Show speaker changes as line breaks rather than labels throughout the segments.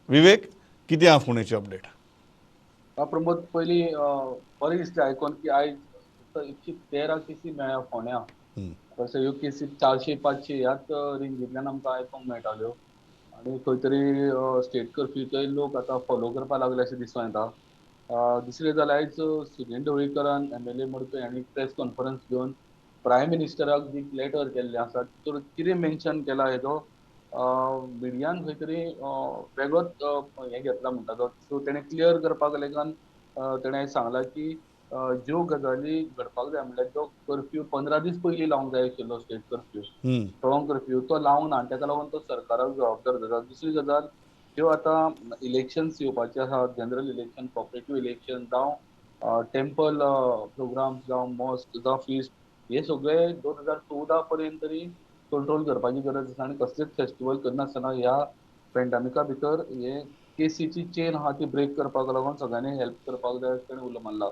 विवेक, किती आहा फोण्याची अपडेट?
प्रमोद, पयली बरें दिसलें आयकून की आयज फक्त 113 केसी मेळ्ळ्या फोंड्या. तसो ह्यो केसी 400-500 ह्याच रेंजींतल्यान आमकां आयकूंक मेळटाल्यो. आनी खंय तरी स्टेट कर्फ्यूचोय लोक आतां फॉलो करपाक लागले अशें दिसून येता. दुसरी गजाल, आयज सुदीन ढवळीकरान एमएलए मडकय हांणी प्रेस कॉन्फरन्स घेवन प्रायम मिनिस्टराक जी लेटर केल्लें आसा तितून कितें मेन्शन केलां हेजो मिडियान खंय तरी वेगळोच हें घेतला म्हणटा तो. सो तेणें क्लियर करपाक लागून तेणें सांगलां की ज्यो गजाली घडपाक जाय म्हणल्यार तो कर्फ्यू 15 दीस पयलीं लावंक जाय आशिल्लो, स्टेट कर्फ्यू, स्ट्रॉंग कर्फ्यू तो लावंक ना, आनी ताका लागून तो सरकाराक जबाबदार धरता. दुसरी गजाल, ज्यो आतां इलेक्शन्स येवपाचे आसा, जनरल इलेक्शन, कॉपरेटिव्ह इलेक्शन जावं टेम्पल प्रोग्राम्स जावं मॉस्क जावं फीस्ट, हे सगळे 2014 पर्यंत तरी कंट्रोल करपाची गरज आसा. आनी कसलेच फेस्टिवल करनासतना ह्या पॅन्डेमिका भितर हे केसीची चेन आहा ती ब्रेक करपाक लागून सगळ्यांनी हेल्प करपाक जाय अशें ताणें उलो मारला.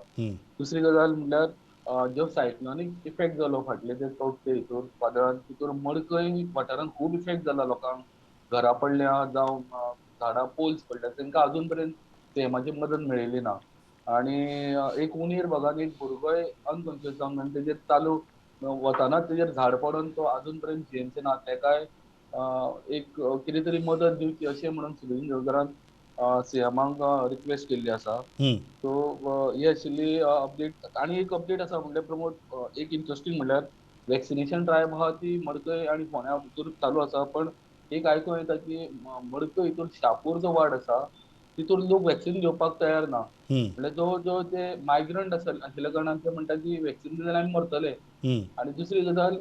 दुसरी गजाल म्हणल्यार ज्यो सायक्लॉनीक इफेक्ट जालो फाटले ते चवथे हितूर वादळान, तितूर मडकय वाठारांत खूब इफेक्ट जाला लोकांक. घरां पडल्या जावं झाडां पोल्स पडल्या, तांकां अजून पर्यंत सैमाची मदत मेळिल्ली ना. आनी एक उंदीर भागान एक भुरगोय अनकॉन्शियस जावन आनी तेजेर चालू वतानाच तेजेर झाड पडोन तो अजून पर्यंत जियेंचो ना. तेकाय एक कितें तरी मदत दिवची अशें म्हणून सुदीन ढवळीकरान सीएमाक रिक्वेस्ट केल्ली आसा. सो ही आशिल्ली अपडेट. आनी एक अपडेट आसा म्हणल्यार प्रमोद, एक इंटरेस्टिंग म्हणल्यार वॅक्सिनेशन ड्रायव्ह आहा ती मडकय आनी फोंड्या भितूर चालू आसा. पण एक आयकूं येता की मडकय हितूर शापूर जो वार्ड आसा तितूर लोक वॅक्सिन घेवपाक तयार ना. म्हणल्यार जवळ जवळ ते मायग्रंट आशिल्ल्या कारणान ते म्हणटा की वॅक्सिन दिल्यार आमी मरतले. आनी दुसरी गजाल,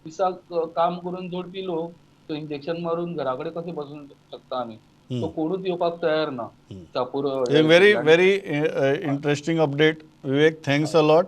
दिसाक काम करून जोडपी लोक तो इंजेक्शन मारून घरा कडेन कशें बसूंक शकता आमी. तो कोणूच येवपाक तयार ना शापूर ह्या
व्हेरी
हितूंतल्यान.
Very interesting update Vivek, thanks a lot.